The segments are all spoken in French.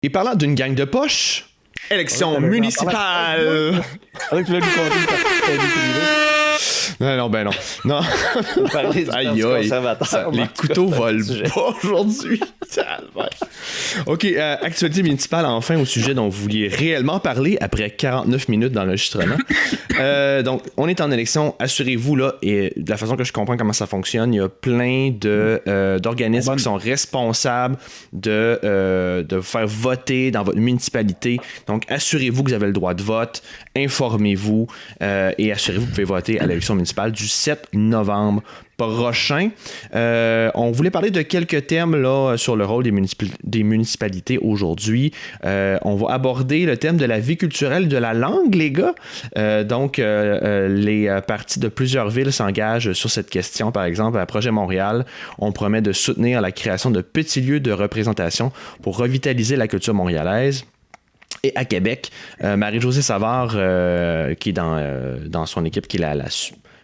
Et parlant d'une gang de poches, élection municipale! Avec tu l'as nous compter. Non. Aïe, aïe. Les couteaux volent pas aujourd'hui. OK, actualité municipale, enfin, au sujet dont vous vouliez réellement parler après 49 minutes d'enregistrement. Donc, on est en élection, assurez-vous, là, et de la façon que je comprends comment ça fonctionne, il y a plein d'organismes qui sont responsables de vous faire voter dans votre municipalité. Donc, assurez-vous que vous avez le droit de vote, informez-vous et assurez-vous que vous pouvez voter à l'élection municipale du 7 novembre prochain. On voulait parler de quelques thèmes là, sur le rôle des municipalités aujourd'hui. On va aborder le thème de la vie culturelle et de la langue, les gars. Donc, les partis de plusieurs villes s'engagent sur cette question. Par exemple, à Projet Montréal, on promet de soutenir la création de petits lieux de représentation pour revitaliser la culture montréalaise. Et à Québec, Marie-Josée Savard, qui est dans son équipe, qui est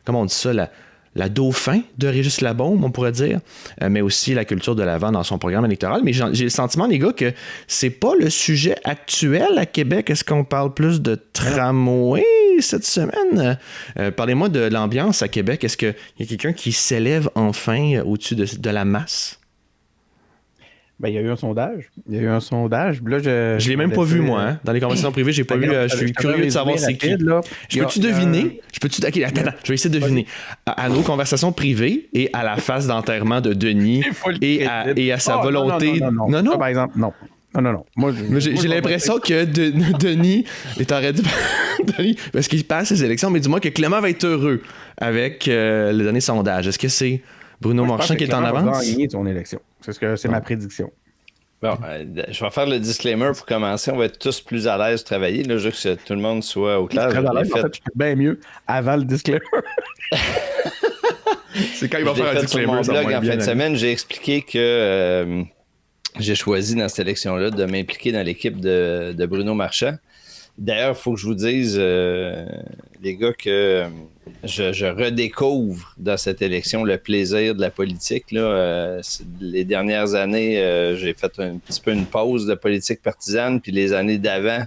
comment on dit ça, la dauphin de Régis Labaume, on pourrait dire, mais aussi la culture de l'Avent dans son programme électoral. Mais j'ai le sentiment, les gars, que c'est pas le sujet actuel à Québec. Est-ce qu'on parle plus de tramway cette semaine? Parlez-moi de l'ambiance à Québec. Est-ce qu'il y a quelqu'un qui s'élève enfin au-dessus de la masse? Ben, il y a eu un sondage. Là, je l'ai même pas vu, moi. Hein? Dans les conversations privées, j'ai pas vu. Je suis curieux de savoir c'est qui. Je peux-tu deviner? OK, attends. Je vais essayer de deviner. À nos conversations privées et à la phase d'enterrement de Denis et à sa volonté... Non. Ça, par exemple, non. Non. J'ai l'impression que Denis est en train de... Denis, parce qu'il passe les élections, mais dis-moi que Clément va être heureux avec le dernier sondage. Est-ce que c'est Bruno Marchand qui est en avance? Clément va gagner son élection. C'est ma prédiction. Bon, je vais faire le disclaimer pour commencer. On va être tous plus à l'aise de travailler. Là, je veux que tout le monde soit au clair. Très à l'aise. En fait, je suis bien mieux avant le disclaimer. C'est quand il va faire un disclaimer. Sur mon blog en fin de semaine, j'ai expliqué que j'ai choisi dans cette élection-là de m'impliquer dans l'équipe de Bruno Marchand. D'ailleurs, il faut que je vous dise, les gars, que je redécouvre dans cette élection le plaisir de la politique. Là. Les dernières années, j'ai fait un petit peu une pause de politique partisane, puis les années d'avant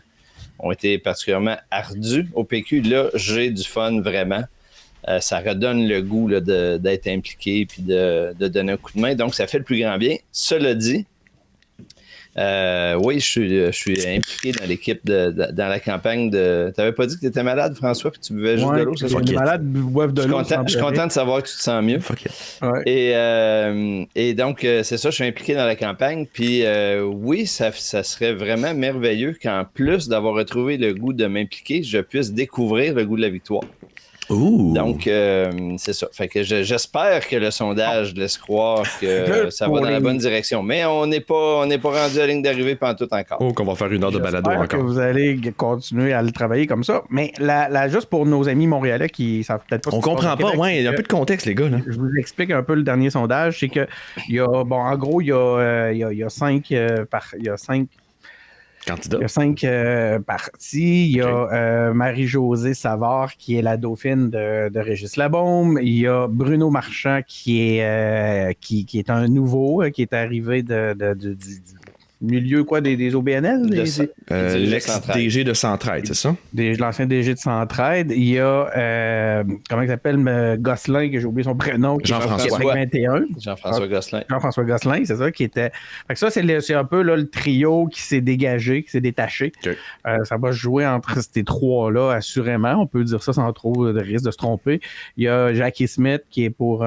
ont été particulièrement ardues au PQ. Là, j'ai du fun vraiment. Ça redonne le goût là, d'être impliqué puis de donner un coup de main. Donc, ça fait le plus grand bien. Cela dit, oui, je suis impliqué dans l'équipe dans la campagne de... T'avais pas dit que t'étais malade, François, puis tu buvais juste de l'eau, c'est ça? Les malades boivent de l'eau. Je suis content de savoir que tu te sens mieux. Ouais. Et donc, c'est ça, je suis impliqué dans la campagne. Puis oui, ça serait vraiment merveilleux qu'en plus d'avoir retrouvé le goût de m'impliquer, je puisse découvrir le goût de la victoire. Ouh. Donc, c'est ça. Fait que j'espère que le sondage laisse croire que ça va dans la bonne direction. Mais on n'est pas rendu à la ligne d'arrivée pantoute encore. Oh, qu'on va faire une heure de balado encore. Que vous allez continuer à le travailler comme ça. Mais juste pour nos amis montréalais qui savent peut-être pas... On comprend pas, ouais. Il y a un peu de contexte, les gars. Là. Je vous explique un peu le dernier sondage. C'est que, en gros, il y a 5 candidats. Il y a 5 partis. Il y a Marie-Josée Savard, qui est la dauphine de Régis Labaume. Il y a Bruno Marchand, qui est un nouveau, qui est arrivé du milieu des OBNL? L'ex-DG de Centraide, c'est ça? L'ancien DG de Centraide. Il y a, comment il s'appelle, Gosselin, que j'ai oublié son prénom. Jean-François. Jean-François Gosselin. Jean-François Gosselin, c'est ça, qui était... Fait que ça, c'est un peu là, le trio qui s'est dégagé, qui s'est détaché. Okay. Ça va se jouer entre ces trois-là, assurément. On peut dire ça sans trop de risque de se tromper. Il y a Jackie Smith, qui est pour...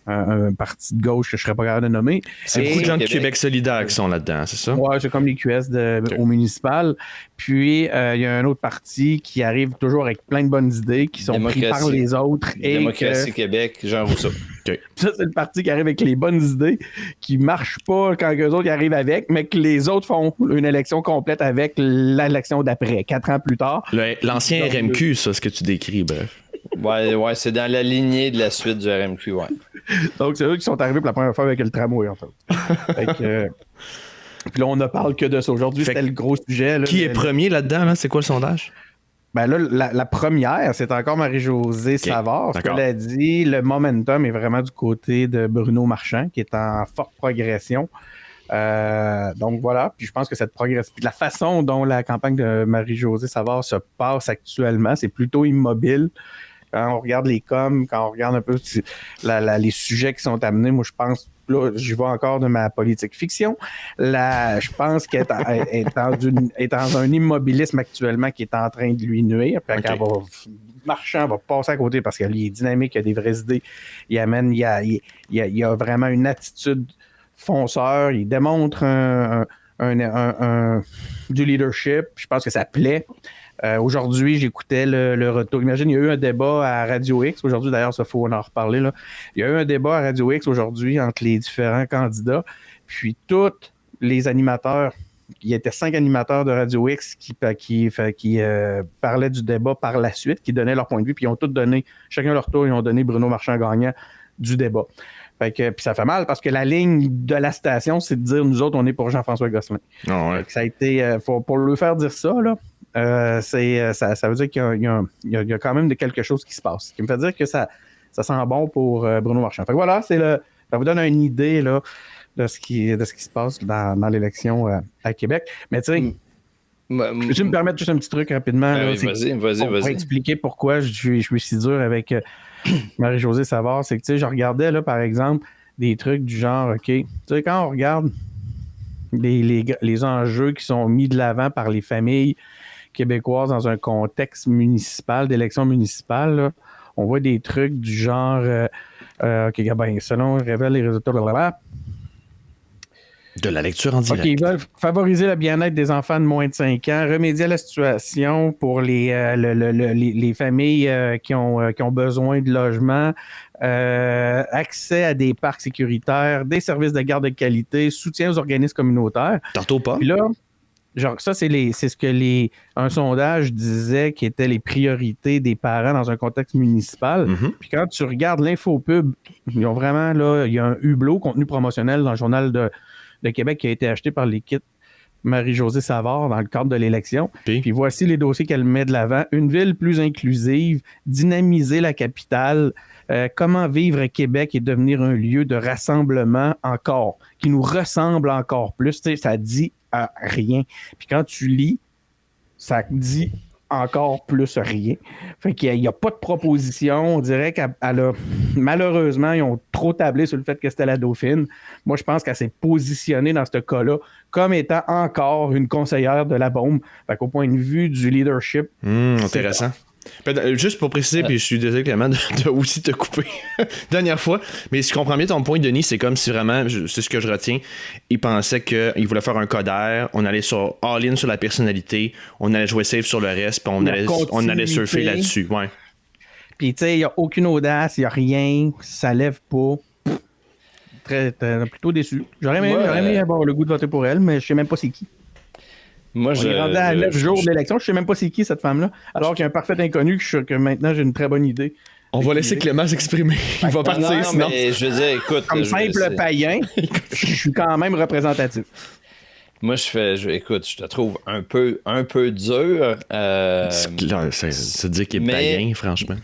un parti de gauche que je ne serais pas capable de nommer. C'est beaucoup de gens de Québec solidaire qui sont là-dedans, c'est ça? Oui, c'est comme les QS au municipal. Puis, il y a un autre parti qui arrive toujours avec plein de bonnes idées qui sont prises par les autres. Démocratie Québec, Jean Rousseau. Okay. Ça, c'est le parti qui arrive avec les bonnes idées, qui ne marchent pas quand eux autres y arrivent avec, mais que les autres font une élection complète avec l'élection d'après, 4 ans plus tard. L'ancien RMQ, ça, ce que tu décris, bref. Ouais, c'est dans la lignée de la suite du RMQ, ouais. Donc, c'est eux qui sont arrivés pour la première fois avec le tramway, en fait. Puis là, on ne parle que de ça. Aujourd'hui, c'était le gros sujet. Là, qui est premier là-dedans? Là? C'est quoi le sondage? Ben là, la première, c'est encore Marie-Josée Savard. Ce qu'elle a dit, le momentum est vraiment du côté de Bruno Marchand, qui est en forte progression. Donc voilà, puis je pense que cette la façon dont la campagne de Marie-Josée Savard se passe actuellement, c'est plutôt immobile. Quand on regarde les coms, quand on regarde un peu les sujets qui sont amenés, moi je pense, là, je vais encore de ma politique fiction. Je pense qu'elle est dans un immobilisme actuellement qui est en train de lui nuire. Puis Okay. Marchand va passer à côté parce qu'il est dynamique, il a des vraies idées, il a vraiment une attitude fonceur, il démontre du leadership. Je pense que ça plaît. Aujourd'hui, j'écoutais le retour. Imagine, il y a eu un débat à Radio X. Aujourd'hui, d'ailleurs, ça faut en reparler. Là. Il y a eu un débat à Radio X aujourd'hui entre les différents candidats. Puis tous les animateurs, il y était 5 animateurs de Radio X qui parlaient du débat par la suite, qui donnaient leur point de vue. Puis ils ont tous donné, chacun leur tour, ils ont donné Bruno Marchand gagnant du débat. Puis ça fait mal parce que la ligne de la station, c'est de dire nous autres, on est pour Jean-François Gosselin. Oh, ouais. Ça a été, pour le faire dire ça, là, ça veut dire qu'il y a quand même quelque chose qui se passe. Ce qui me fait dire que ça sent bon pour Bruno Marchand. Fait que voilà, ça vous donne une idée là, de ce qui se passe dans l'élection à Québec. Mais tu sais, peux-tu me permettre juste un petit truc rapidement? Là, vas-y. Pour expliquer pourquoi je suis si dur avec Marie-Josée Savard. C'est que, tu sais, je regardais, là, par exemple, des trucs du genre, OK, tu sais, quand on regarde les enjeux qui sont mis de l'avant par les familles québécoises dans un contexte municipal, d'élection municipale, là, on voit des trucs du genre, OK, ben, selon révèle les résultats, blablabla. De la lecture en direct. OK, ils veulent favoriser le bien-être des enfants de moins de 5 ans, remédier à la situation pour les familles qui ont besoin de logement, accès à des parcs sécuritaires, des services de garde de qualité, soutien aux organismes communautaires. Tantôt pas. Puis là, genre, ça, c'est ce que un sondage disait qui étaient les priorités des parents dans un contexte municipal. Mm-hmm. Puis quand tu regardes l'infopub, ils ont vraiment, là, il y a un hublot, contenu promotionnel dans le journal de Québec qui a été acheté par l'équipe Marie-Josée Savard dans le cadre de l'élection. Puis voici les dossiers qu'elle met de l'avant. Une ville plus inclusive, dynamiser la capitale, comment vivre à Québec et devenir un lieu de rassemblement encore, qui nous ressemble encore plus. Tu sais, ça dit rien. Puis quand tu lis, ça dit encore plus rien. Fait qu'il n'y a pas de proposition. On dirait malheureusement, ils ont trop tablé sur le fait que c'était la Dauphine. Moi, je pense qu'elle s'est positionnée dans ce cas-là comme étant encore une conseillère de la bombe. Fait qu'au point de vue du leadership... Intéressant. Juste pour préciser, puis je suis désolé Clément de aussi te couper dernière fois, mais si je comprends bien ton point, Denis, c'est comme si vraiment, c'est ce que je retiens, il pensait qu'il voulait faire un coder, on allait sur all-in sur la personnalité, on allait jouer safe sur le reste, puis on allait surfer là-dessus. Ouais. Puis tu sais, il n'y a aucune audace, il n'y a rien, ça lève pas. Très plutôt déçu. J'aurais aimé avoir le goût de voter pour elle, mais je sais même pas c'est qui. Moi, on est rendu à 9 jours de l'élection. Je ne sais même pas c'est qui cette femme-là. Alors qu'il y a un parfait inconnu que maintenant j'ai une très bonne idée. On va laisser Clément s'exprimer. Il va partir sinon. Mais je veux dire, écoute. Comme simple païen, je suis quand même représentatif. Moi, écoute, je te trouve un peu dur. C'est dire qu'il est païen, franchement.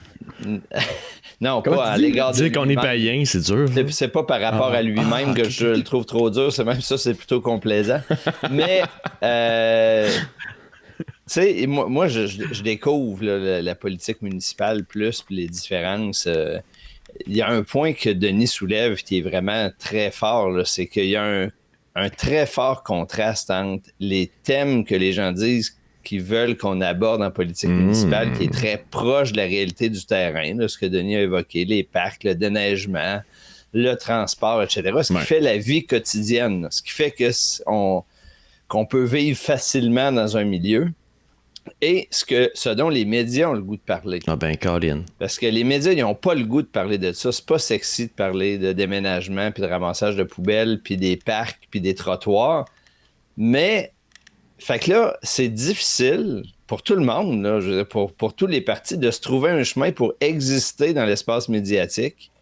Non, pas à l'égard de dire qu'on est païen, c'est dur. C'est pas par rapport à lui-même que je le trouve trop dur. C'est même ça, c'est plutôt complaisant. Mais, tu sais, moi je découvre là, la politique municipale plus les différences. Il y a un point que Denis soulève qui est vraiment très fort, là, c'est qu'il y a un très fort contraste entre les thèmes que les gens disent qui veulent qu'on aborde en politique municipale, qui est très proche de la réalité du terrain, là, ce que Denis a évoqué, les parcs, le déneigement, le transport, etc. Ce qui fait la vie quotidienne, là, ce qui fait qu'on peut vivre facilement dans un milieu, et ce dont les médias ont le goût de parler. Ah ben, Colin. Parce que les médias, ils n'ont pas le goût de parler de ça. C'est pas sexy de parler de déménagement, puis de ramassage de poubelles, puis des parcs, puis des trottoirs. Mais, fait que là, c'est difficile pour tout le monde, là, je veux dire, pour tous les partis, de se trouver un chemin pour exister dans l'espace médiatique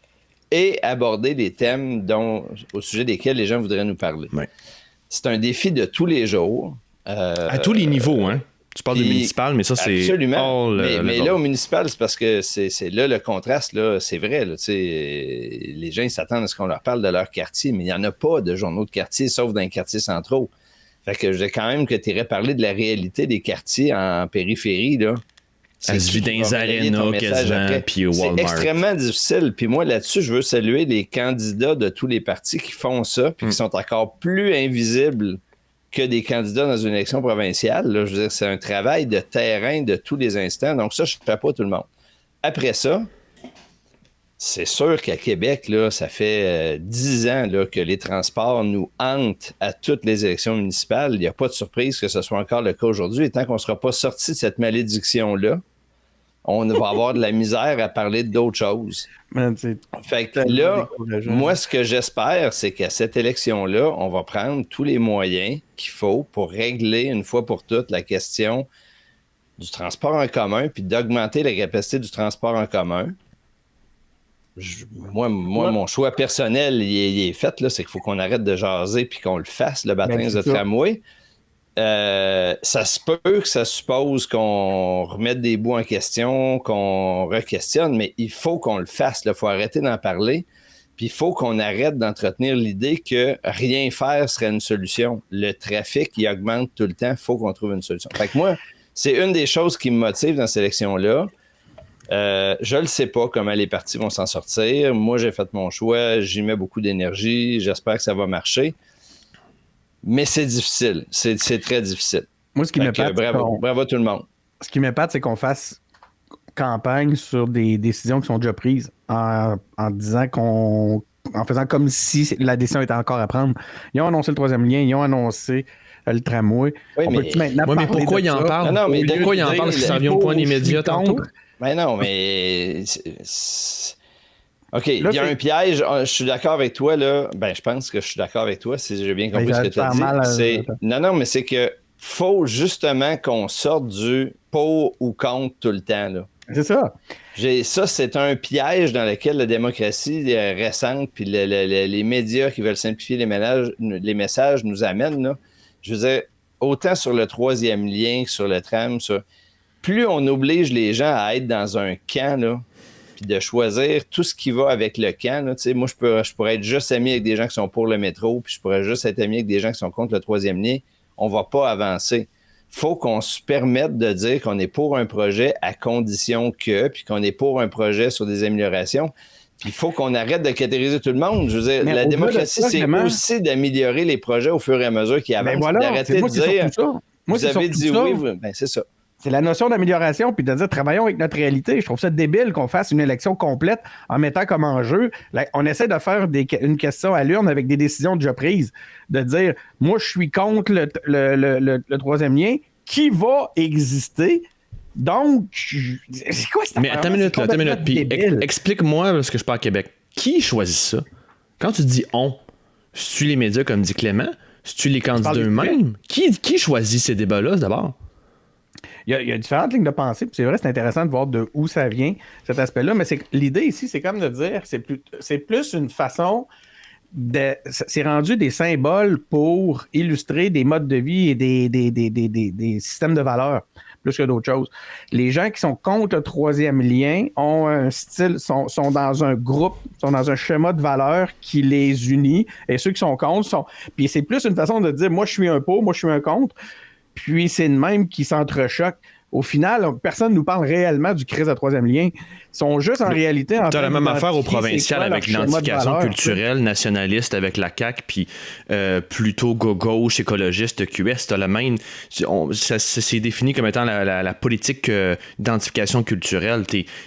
et aborder des thèmes au sujet desquels les gens voudraient nous parler. Ouais. C'est un défi de tous les jours. À tous les niveaux, hein? Tu parles de municipal, mais ça, c'est... Absolument. Mais là, au municipal, c'est parce que c'est là le contraste, là, c'est vrai. Là, les gens, ils s'attendent à ce qu'on leur parle de leur quartier, mais il n'y en a pas de journaux de quartier, sauf dans les quartiers centraux. Fait que je dis quand même que tu irais parler de la réalité des quartiers en périphérie, là. Ça se vit dans les arénas quasiment, puis au Walmart. C'est extrêmement difficile. Puis moi, là-dessus, je veux saluer les candidats de tous les partis qui font ça, puis qui sont encore plus invisibles que des candidats dans une élection provinciale. Là. Je veux dire, c'est un travail de terrain de tous les instants. Donc ça, je ne fais pas tout le monde. Après ça, c'est sûr qu'à Québec, là, ça fait 10 ans là, que les transports nous hantent à toutes les élections municipales. Il n'y a pas de surprise que ce soit encore le cas aujourd'hui. Et tant qu'on ne sera pas sorti de cette malédiction-là, on va avoir de la misère à parler d'autres choses. Fait que là, moi, ce que j'espère, c'est qu'à cette élection-là, on va prendre tous les moyens qu'il faut pour régler une fois pour toutes la question du transport en commun, puis d'augmenter la capacité du transport en commun. Moi, mon choix personnel, il est fait, là, c'est qu'il faut qu'on arrête de jaser puis qu'on le fasse, le baptême de tramway. Ça se peut que ça suppose qu'on remette des bouts en question, qu'on re-questionne, mais il faut qu'on le fasse. Il faut arrêter d'en parler. Puis il faut qu'on arrête d'entretenir l'idée que rien faire serait une solution. Le trafic, il augmente tout le temps. Il faut qu'on trouve une solution. Fait que moi, c'est une des choses qui me motive dans cette élection-là. Je ne sais pas comment les partis vont s'en sortir. Moi, j'ai fait mon choix. J'y mets beaucoup d'énergie. J'espère que ça va marcher. Mais c'est difficile. C'est très difficile. Moi, ce qui m'épate, bravo à tout le monde. Ce qui m'épate, c'est qu'on fasse campagne sur des décisions qui sont déjà prises en disant en faisant comme si la décision était encore à prendre. Ils ont annoncé le troisième lien, ils ont annoncé le tramway. Oui, mais pourquoi ils en parlent? Non, mais pourquoi ils en parlent? Parce que ça vient au point des médias tantôt? Mais non, mais... OK, là, il y a un piège. Je suis d'accord avec toi, là. Ben, je pense que je suis d'accord avec toi, si j'ai bien compris ce que tu as dit. Non, mais c'est que faut justement qu'on sorte du pour ou contre tout le temps, là. C'est ça. Ça, c'est un piège dans lequel la démocratie récente puis les médias qui veulent simplifier les messages nous amènent, là. Je veux dire, autant sur le troisième lien que sur le tram, plus on oblige les gens à être dans un camp, là, puis de choisir tout ce qui va avec le camp. Là, moi, je pourrais être juste ami avec des gens qui sont pour le métro, puis je pourrais juste être ami avec des gens qui sont contre le troisième lien. On va pas avancer. Faut qu'on se permette de dire qu'on est pour un projet à condition que, puis qu'on est pour un projet sur des améliorations. Puis il faut qu'on arrête de catégoriser tout le monde. Je veux dire, la démocratie, c'est aussi d'améliorer les projets au fur et à mesure qu'ils avancent. Voilà, d'arrêter de dire, vous avez dit oui, c'est ça. C'est la notion d'amélioration, puis de dire travaillons avec notre réalité. Je trouve ça débile qu'on fasse une élection complète en mettant comme enjeu. On essaie de faire une question à l'urne avec des décisions déjà prises. De dire, moi, je suis contre le troisième lien qui va exister. Donc, c'est quoi cette Mais attends une minute. Puis explique-moi, parce que je parle à Québec. Qui choisit ça? Quand tu dis on, c'est-tu les médias, comme dit Clément? C'est-tu les candidats eux-mêmes? Qui choisit ces débats-là, d'abord? Il y a différentes lignes de pensée, puis c'est vrai, c'est intéressant de voir de où ça vient, cet aspect-là, mais l'idée ici, c'est comme de dire, c'est plus une façon c'est rendu des symboles pour illustrer des modes de vie et des systèmes de valeurs, plus que d'autres choses. Les gens qui sont contre le troisième lien ont un style, sont dans un groupe, sont dans un schéma de valeurs qui les unit, et ceux qui sont contre sont... Puis c'est plus une façon de dire, moi je suis un pour, moi je suis un contre, puis c'est le même qui s'entrechoque. Au final, personne ne nous parle réellement du crise de troisième lien. Ils sont juste en réalité... Tu as la même affaire au provincial avec l'identification culturelle nationaliste avec la CAQ, puis plutôt gauche, écologiste, QS. Tu as la même... C'est défini comme étant la politique d'identification culturelle.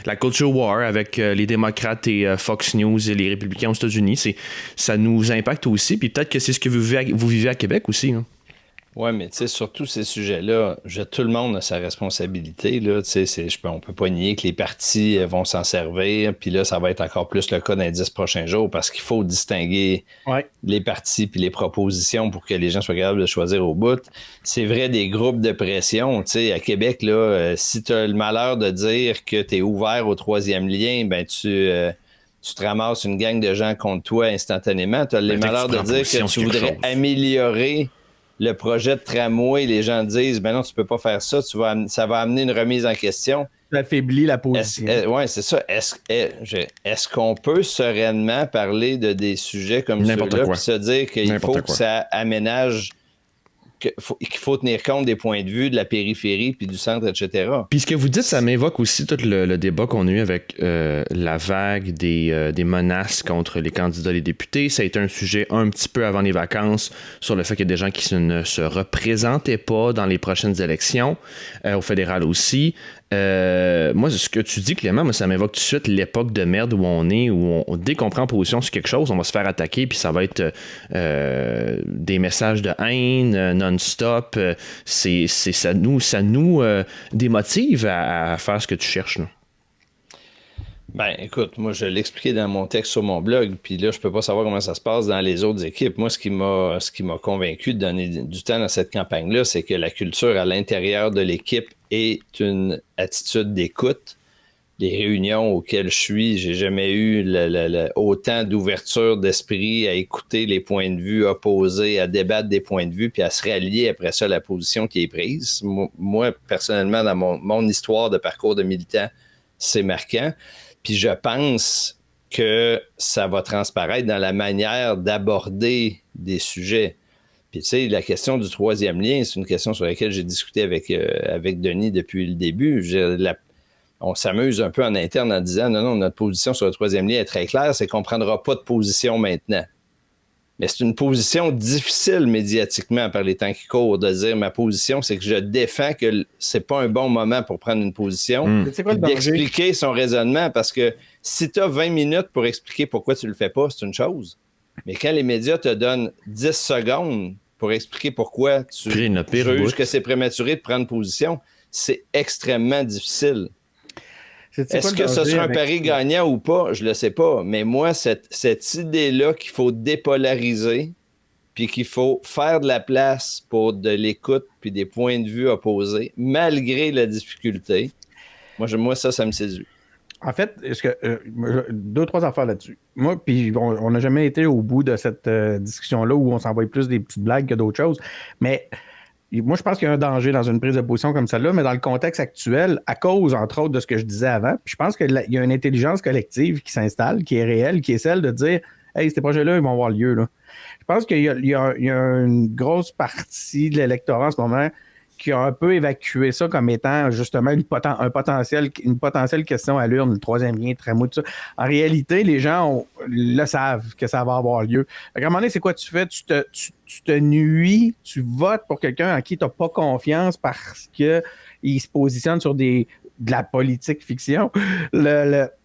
La culture war avec les démocrates et Fox News et les républicains aux États-Unis, ça nous impacte aussi. Puis peut-être que c'est ce que vous vivez à Québec aussi, hein. Oui, mais tu sais, sur tous ces sujets-là, tout le monde a sa responsabilité. Là, on peut pas nier que les partis vont s'en servir, puis là, ça va être encore plus le cas dans les 10 prochains jours parce qu'il faut distinguer les partis puis les propositions pour que les gens soient capables de choisir au bout. C'est vrai des groupes de pression. Tu sais, à Québec, là, si tu as le malheur de dire que tu es ouvert au troisième lien, ben tu te ramasses une gang de gens contre toi instantanément. Tu as le malheur de dire que tu voudrais améliorer le projet de tramway, les gens disent, ben non, tu peux pas faire ça, ça va amener une remise en question. Ça affaiblit la position. Oui, c'est ça. Est-ce qu'on peut sereinement parler de des sujets comme ceux-là puis se dire qu'il faut que ça aménage, qu'il faut tenir compte des points de vue de la périphérie puis du centre, etc. Puis ce que vous dites, ça m'évoque aussi tout le débat qu'on a eu avec la vague des menaces contre les candidats, les députés. Ça a été un sujet un petit peu avant les vacances sur le fait qu'il y a des gens qui ne se représentaient pas dans les prochaines élections, au fédéral aussi. Moi, ce que tu dis, Clément, moi, ça m'évoque tout de suite l'époque de merde où on est, où dès qu'on prend position sur quelque chose, on va se faire attaquer, puis ça va être des messages de haine non-stop. Ça nous démotive à faire ce que tu cherches, là. Ben, écoute, moi, je l'ai expliqué dans mon texte sur mon blog, puis là, je peux pas savoir comment ça se passe dans les autres équipes. Moi, ce qui m'a convaincu de donner du temps dans cette campagne-là, c'est que la culture à l'intérieur de l'équipe est une attitude d'écoute. Les réunions auxquelles je suis, j'ai jamais eu autant d'ouverture d'esprit à écouter les points de vue opposés, à débattre des points de vue, puis à se rallier après ça à la position qui est prise. Moi, personnellement, dans mon histoire de parcours de militant, c'est marquant. Puis je pense que ça va transparaître dans la manière d'aborder des sujets. Puis tu sais, la question du troisième lien, c'est une question sur laquelle j'ai discuté avec Denis depuis le début. On s'amuse un peu en interne en disant non, notre position sur le troisième lien est très claire, c'est qu'on ne prendra pas de position maintenant. Mais c'est une position difficile médiatiquement par les temps qui courent de dire ma position, c'est que je défends que c'est pas un bon moment pour prendre une position, d'expliquer son raisonnement, parce que si tu as 20 minutes pour expliquer pourquoi tu le fais pas, c'est une chose. Mais quand les médias te donnent 10 secondes pour expliquer pourquoi tu juges que c'est prématuré de prendre position, c'est extrêmement difficile. Est-ce que ce sera un pari gagnant ou pas? Je le sais pas. Mais moi, cette idée-là qu'il faut dépolariser puis qu'il faut faire de la place pour de l'écoute puis des points de vue opposés, malgré la difficulté, moi ça me séduit. En fait, deux, trois affaires là-dessus. Moi, puis on n'a jamais été au bout de cette discussion-là où on s'envoie plus des petites blagues que d'autres choses. Mais moi, je pense qu'il y a un danger dans une prise de position comme celle-là, mais dans le contexte actuel, à cause, entre autres, de ce que je disais avant, puis je pense qu'il y a une intelligence collective qui s'installe, qui est réelle, qui est celle de dire « Hey, ces projets-là, ils vont avoir lieu. » là. Je pense qu'il y a une grosse partie de l'électorat en ce moment qui a un peu évacué ça comme étant justement une potentielle question à l'urne, le troisième lien, tramway, tout ça. En réalité, les gens le savent que ça va avoir lieu. À un moment donné, c'est quoi tu fais? Tu te nuis, tu votes pour quelqu'un en qui tu n'as pas confiance parce qu'il se positionne sur de la politique fiction.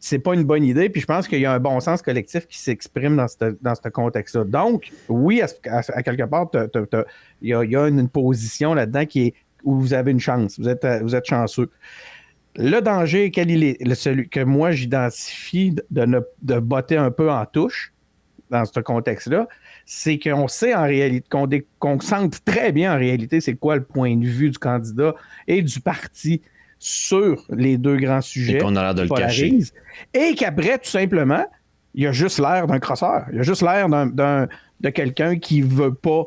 C'est pas une bonne idée, puis je pense qu'il y a un bon sens collectif qui s'exprime dans ce contexte-là. Donc, oui, à quelque part, il y a une position là-dedans où vous avez une chance, vous êtes chanceux. Le danger, quel il est? Celui que moi j'identifie de botter un peu en touche dans ce contexte-là, c'est qu'on sait en réalité, qu'on sente très bien en réalité c'est quoi le point de vue du candidat et du parti sur les deux grands sujets. Et qu'on a l'air de le cacher. Et qu'après, tout simplement, il a juste l'air d'un crosseur. Il a juste l'air de quelqu'un qui veut pas,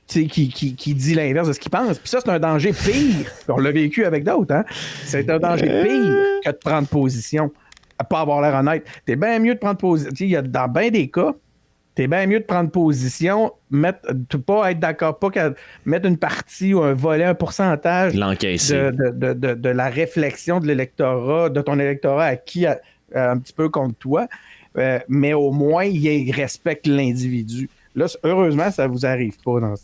qui dit l'inverse de ce qu'il pense. Puis ça, c'est un danger pire. On l'a vécu avec d'autres, hein? C'est un danger pire que de prendre position. À pas avoir l'air honnête. T'es bien mieux de prendre position. Dans bien des cas, t'es bien mieux de prendre position, pas être d'accord, pas mettre une partie ou un volet, un pourcentage de la réflexion de l'électorat, de ton électorat acquis un petit peu contre toi, mais au moins, il respecte l'individu. Là, heureusement, ça ne vous arrive pas dans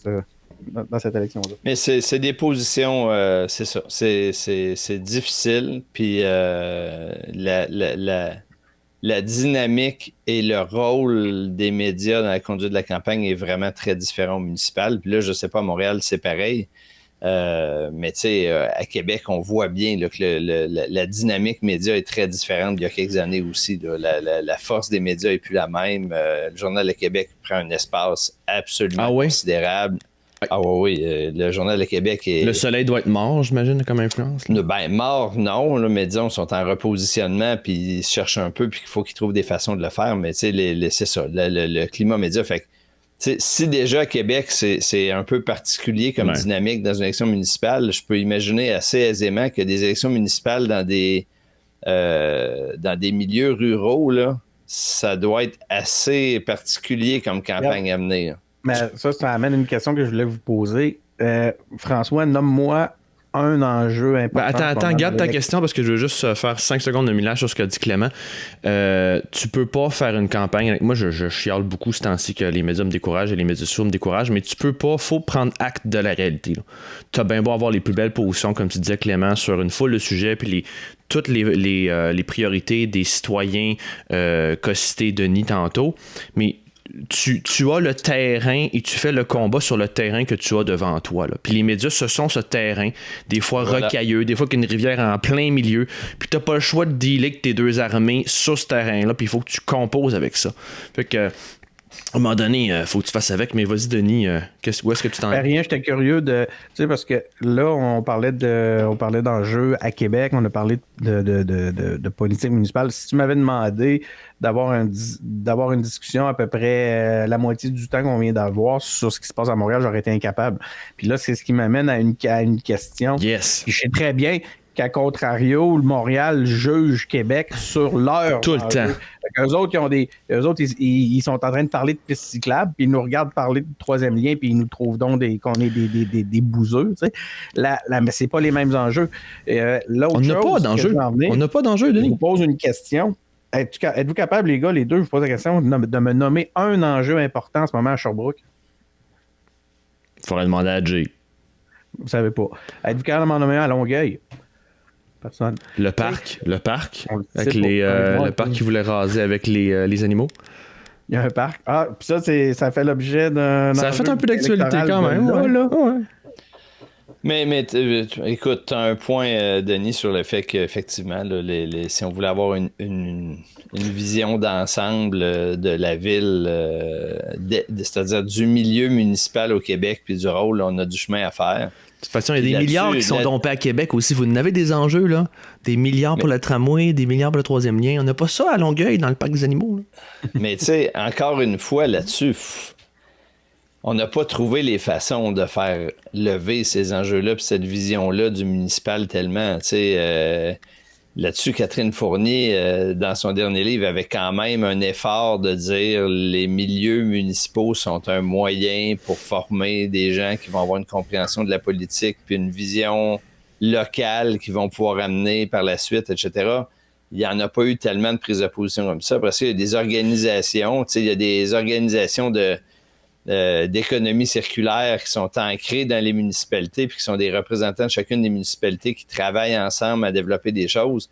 cette élection-là. Mais c'est des positions, c'est ça. C'est difficile, puis la dynamique et le rôle des médias dans la conduite de la campagne est vraiment très différent au municipal. Puis là, je ne sais pas, à Montréal, c'est pareil. Mais tu sais, à Québec, on voit bien là, que la dynamique média est très différente d'il y a quelques années aussi. Là. La force des médias n'est plus la même. Le Journal de Québec prend un espace absolument considérable. Ah oui, le Journal de Québec est... Le soleil doit être mort, j'imagine, comme influence. Ben, mort, non. Là, mais disons, ils sont en repositionnement, puis ils cherchent un peu, puis il faut qu'ils trouvent des façons de le faire. Mais tu sais, c'est ça, le climat média fait que si déjà à Québec, c'est un peu particulier comme dynamique dans une élection municipale, je peux imaginer assez aisément que des élections municipales dans des milieux ruraux, là, ça doit être assez particulier comme campagne à mener. Mais ça amène une question que je voulais vous poser. François, nomme-moi un enjeu important. Attends, garde ta question parce que je veux juste faire 5 secondes de millage sur ce qu'a dit Clément. Tu peux pas faire une campagne. Moi, je chiale beaucoup ce temps-ci que les médias me découragent et les médias sociaux me découragent, mais tu peux pas, faut prendre acte de la réalité. Tu as bien beau avoir les plus belles positions, comme tu disais, Clément, sur une foule de sujets, puis toutes les priorités des citoyens qu'a cité Denis tantôt, mais tu as le terrain et tu fais le combat sur le terrain que tu as devant toi. Là. Puis les médias, ce sont ce terrain, des fois rocailleux, des fois qu'une rivière en plein milieu, puis t'as pas le choix de dealer avec tes deux armées sur ce terrain-là, puis il faut que tu composes avec ça. Fait que à un moment donné, faut que tu fasses avec, mais vas-y, Denis, où est-ce que tu t'en es? Rien, j'étais curieux de. Tu sais, parce que là, on parlait d'enjeux à Québec, on a parlé de politique municipale. Si tu m'avais demandé d'avoir une discussion à peu près la moitié du temps qu'on vient d'avoir sur ce qui se passe à Montréal, j'aurais été incapable. Puis là, c'est ce qui m'amène à une question. Yes. Je sais très bien qu'à contrario, le Montréal juge Québec sur leur tout le temps. Eux autres, ils sont en train de parler de pistes cyclables, puis ils nous regardent parler de troisième lien, puis ils nous trouvent donc qu'on est des bouseux. Tu sais. Là, mais c'est pas les mêmes enjeux. On n'a pas d'enjeu. On n'a pas d'enjeu, Denis. Je vous pose une question. Êtes-vous capable, les gars, les deux, je vous pose la question, de me nommer un enjeu important en ce moment à Sherbrooke? Il faudrait demander à Jay. Vous savez pas. Êtes-vous capable de m'en nommer un à Longueuil? Personne. Le parc, avec le parc qui voulait raser avec les animaux. Il y a un parc. Ah, puis ça fait l'objet d'un. Ça a fait un peu d'actualité quand même. Ouais. Mais écoute, tu as un point, Denis, sur le fait qu'effectivement, si on voulait avoir une vision d'ensemble de la ville, c'est-à-dire du milieu municipal au Québec, puis du rôle, on a du chemin à faire. De toute façon, il y a des milliards qui sont dompés à Québec aussi. Vous en avez des enjeux, là. Des milliards pour le tramway, des milliards pour le troisième lien. On n'a pas ça à Longueuil, dans le parc des animaux. Là. Mais tu sais, encore une fois, là-dessus, on n'a pas trouvé les façons de faire lever ces enjeux-là puis cette vision-là du municipal tellement. Tu sais, là-dessus, Catherine Fournier, dans son dernier livre, avait quand même un effort de dire les milieux municipaux sont un moyen pour former des gens qui vont avoir une compréhension de la politique puis une vision locale qu'ils vont pouvoir amener par la suite, etc. Il n'y en a pas eu tellement de prise de position comme ça. Parce qu'il y a des organisations, tu sais, il y a des organisations d'économie circulaire qui sont ancrées dans les municipalités puis qui sont des représentants de chacune des municipalités qui travaillent ensemble à développer des choses.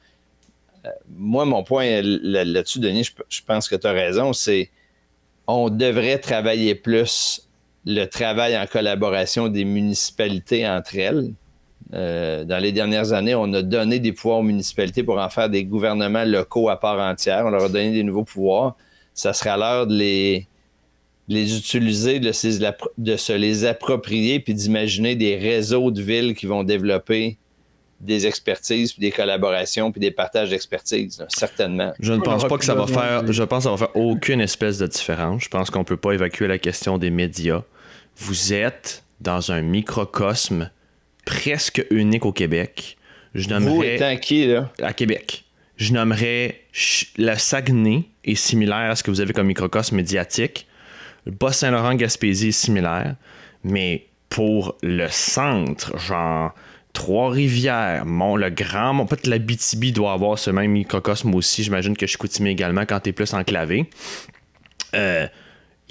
Moi, mon point là-dessus, Denis, je pense que tu as raison, c'est on devrait travailler plus le travail en collaboration des municipalités entre elles. Dans les dernières années, on a donné des pouvoirs aux municipalités pour en faire des gouvernements locaux à part entière. On leur a donné des nouveaux pouvoirs. Ça serait à l'heure de les utiliser, de se les approprier puis d'imaginer des réseaux de villes qui vont développer des expertises, puis des collaborations, puis des partages d'expertise, là, certainement. Je ne pense pas que ça va faire... Je pense que ça va faire aucune espèce de différence. Je pense qu'on ne peut pas évacuer la question des médias. Vous êtes dans un microcosme presque unique au Québec. Je nommerais... Vous étant qui, là? À Québec. Je nommerais le Saguenay est similaire à ce que vous avez comme microcosme médiatique. Le Bas-Saint-Laurent-Gaspésie est similaire. Mais pour le centre, genre Trois-Rivières, le Grand Mont, peut-être l'Abitibi doit avoir ce même microcosme aussi. J'imagine que Chicoutimi également quand t'es plus enclavé. Il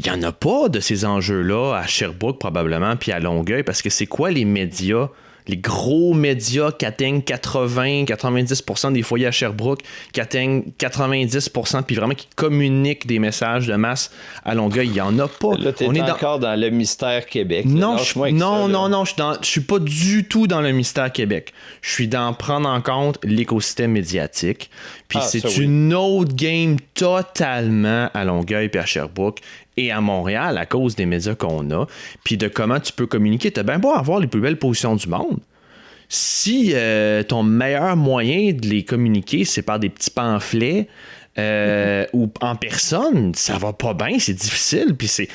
n'y en a pas de ces enjeux-là à Sherbrooke probablement, puis à Longueuil, parce que c'est quoi les médias? Les gros médias qui atteignent 80-90% des foyers à Sherbrooke, qui atteignent 90%, puis vraiment qui communiquent des messages de masse à Longueuil, il n'y en a pas. Là, t'es encore dans le mystère Québec. Non, je suis pas du tout dans le mystère Québec. Je suis dans prendre en compte l'écosystème médiatique. Puis c'est une autre game totalement à Longueuil puis à Sherbrooke et à Montréal à cause des médias qu'on a, puis de comment tu peux communiquer. T'as bien beau avoir les plus belles positions du monde. Si ton meilleur moyen de les communiquer, c'est par des petits pamphlets ou en personne, ça va pas bien, c'est difficile, puis c'est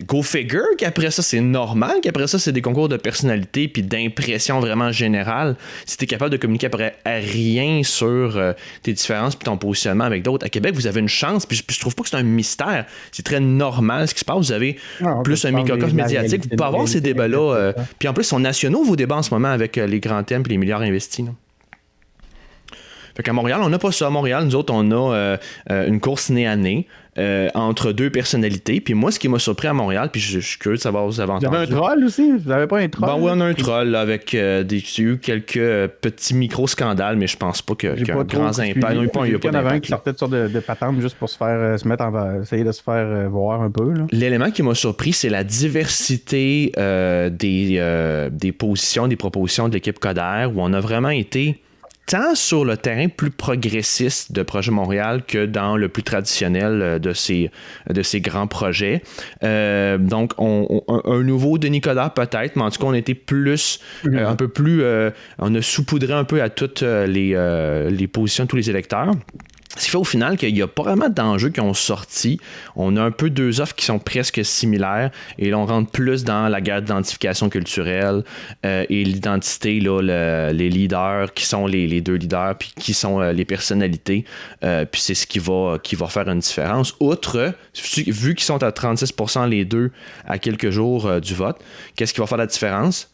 go figure qu'après ça, c'est normal, qu'après ça, c'est des concours de personnalité puis d'impression vraiment générale. Si t'es capable de communiquer après à rien sur tes différences puis ton positionnement avec d'autres, à Québec, vous avez une chance, puis je trouve pas que c'est un mystère. C'est très normal ce qui se passe. Vous avez plus un microcosme médiatique. Vous pouvez avoir ces débats-là. Puis en plus, ils sont nationaux, vos débats en ce moment, avec les grands thèmes et les milliards investis. Là. Fait qu'à Montréal, on n'a pas ça. À Montréal, nous autres, on a une course nez à nez entre deux personnalités. Puis moi, ce qui m'a surpris à Montréal, puis je suis curieux de savoir vous avez entendu. Vous avez un troll aussi? Vous n'avez pas un troll? Ben oui, on a un troll là, avec il y a eu quelques petits micro-scandales, mais je pense pas qu'il y a un grand impact. Il y en avait un qui sortait de sorte de patente juste pour essayer de se faire voir un peu. Là. L'élément qui m'a surpris, c'est la diversité des positions, des propositions de l'équipe Coder, où on a vraiment été tant sur le terrain plus progressiste de Projet Montréal que dans le plus traditionnel de ces grands projets. Donc, un nouveau Denis Coderre peut-être, mais en tout cas, on était plus, un peu plus... on a saupoudré un peu à toutes les positions de tous les électeurs. Ce qui fait au final qu'il n'y a pas vraiment d'enjeux qui ont sorti. On a un peu deux offres qui sont presque similaires et là, on rentre plus dans la guerre d'identification culturelle et l'identité, là, les leaders, qui sont les deux leaders, puis qui sont les personnalités. Puis c'est ce qui va faire une différence. Outre, vu qu'ils sont à 36% les deux à quelques jours du vote, qu'est-ce qui va faire la différence?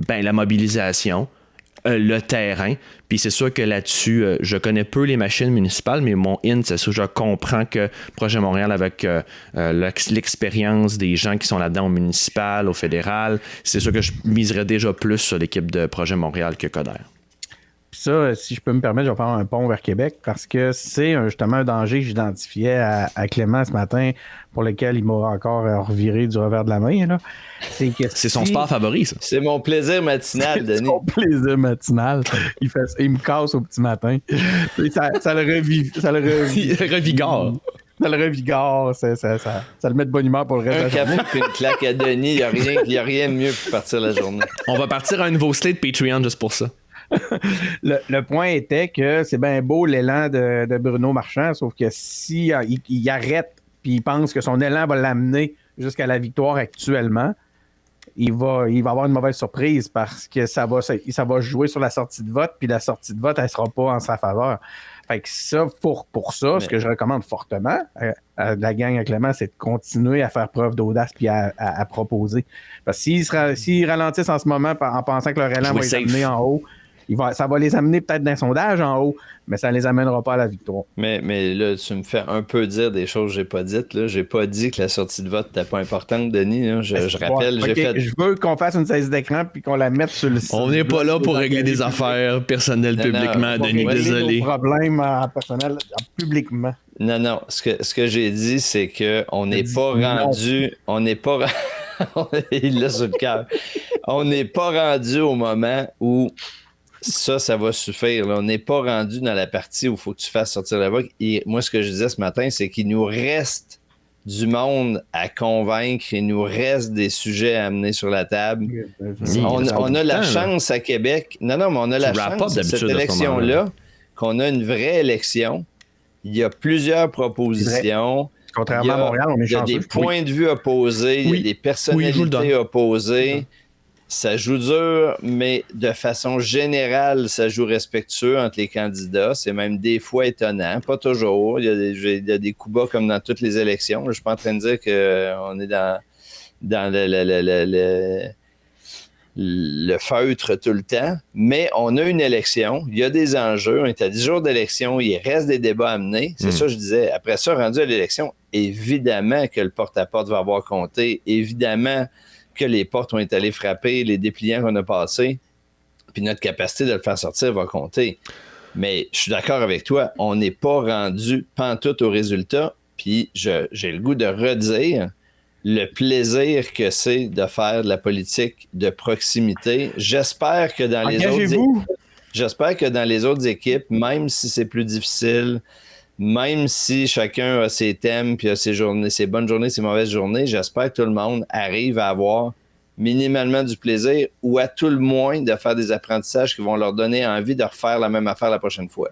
Ben, la mobilisation. Le terrain. Puis c'est sûr que là-dessus, je connais peu les machines municipales, mais mon in, c'est sûr, je comprends que Projet Montréal, avec l'expérience des gens qui sont là-dedans au municipal, au fédéral, c'est sûr que je miserais déjà plus sur l'équipe de Projet Montréal que Coder. Puis ça, si je peux me permettre, je vais faire un pont vers Québec parce que c'est justement un danger que j'identifiais à Clément ce matin, pour lequel il m'a encore reviré du revers de la main. Là. C'est son sport favori, ça. C'est mon plaisir matinal, Denis. C'est son plaisir matinal. Il me casse au petit matin. Ça le revigore. Ça le revigore, ça le met de bonne humeur pour le reste de la journée. Un café et une claque à Denis, il n'y a rien de mieux pour partir la journée. On va partir à un nouveau slate Patreon juste pour ça. Le point était que c'est bien beau l'élan de Bruno Marchand, sauf que si il arrête puis il pense que son élan va l'amener jusqu'à la victoire actuellement, il va avoir une mauvaise surprise parce que ça va jouer sur la sortie de vote, puis la sortie de vote, elle sera pas en sa faveur. Fait que ça, pour ça, ce que je recommande fortement à la gang à Clément, c'est de continuer à faire preuve d'audace puis à proposer. Parce que s'ils ralentissent en ce moment en pensant que leur élan va les amener en haut, ça va les amener peut-être d'un sondage en haut, mais ça ne les amènera pas à la victoire. Mais là, tu me fais un peu dire des choses que j'ai pas dites. Là. J'ai pas dit que la sortie de vote n'était pas importante, Denis. Là. Je rappelle, j'ai fait... Je veux qu'on fasse une saisie d'écran puis qu'on la mette sur le site. On n'est pas là pour régler des affaires personnelles publiquement, Denis, désolé. Nos problèmes personnels publiquement. Non. Ce que j'ai dit, c'est qu'on n'est pas rendu... On n'est pas... Il l'a sur le cœur. On n'est pas rendu au moment où... Ça va suffire. Là. On n'est pas rendu dans la partie où il faut que tu fasses sortir la voix. Et moi, ce que je disais ce matin, c'est qu'il nous reste du monde à convaincre. Il nous reste des sujets à amener sur la table. On a la chance à Québec. Non, mais on a la chance de cette élection-là, qu'on a une vraie élection. Il y a plusieurs propositions. Contrairement à Montréal, on est chanceux. Il y a des points de vue opposés, il y a des personnalités opposées. Ça joue dur, mais de façon générale, ça joue respectueux entre les candidats. C'est même des fois étonnant, pas toujours. Il y a des coups bas comme dans toutes les élections. Je ne suis pas en train de dire qu'on est dans le feutre tout le temps, mais on a une élection, il y a des enjeux, on est à 10 jours d'élection, il reste des débats à mener. C'est ça que je disais. Après ça, rendu à l'élection, évidemment que le porte-à-porte va avoir compté, évidemment que les portes ont été allées frapper, les dépliants qu'on a passés, puis notre capacité de le faire sortir va compter. Mais je suis d'accord avec toi, on n'est pas rendu pantoute au résultat, puis j'ai le goût de redire le plaisir que c'est de faire de la politique de proximité. J'espère que dans les autres équipes, même si c'est plus difficile, même si chacun a ses thèmes, puis a ses journées, ses bonnes journées, ses mauvaises journées, j'espère que tout le monde arrive à avoir minimalement du plaisir ou à tout le moins de faire des apprentissages qui vont leur donner envie de refaire la même affaire la prochaine fois.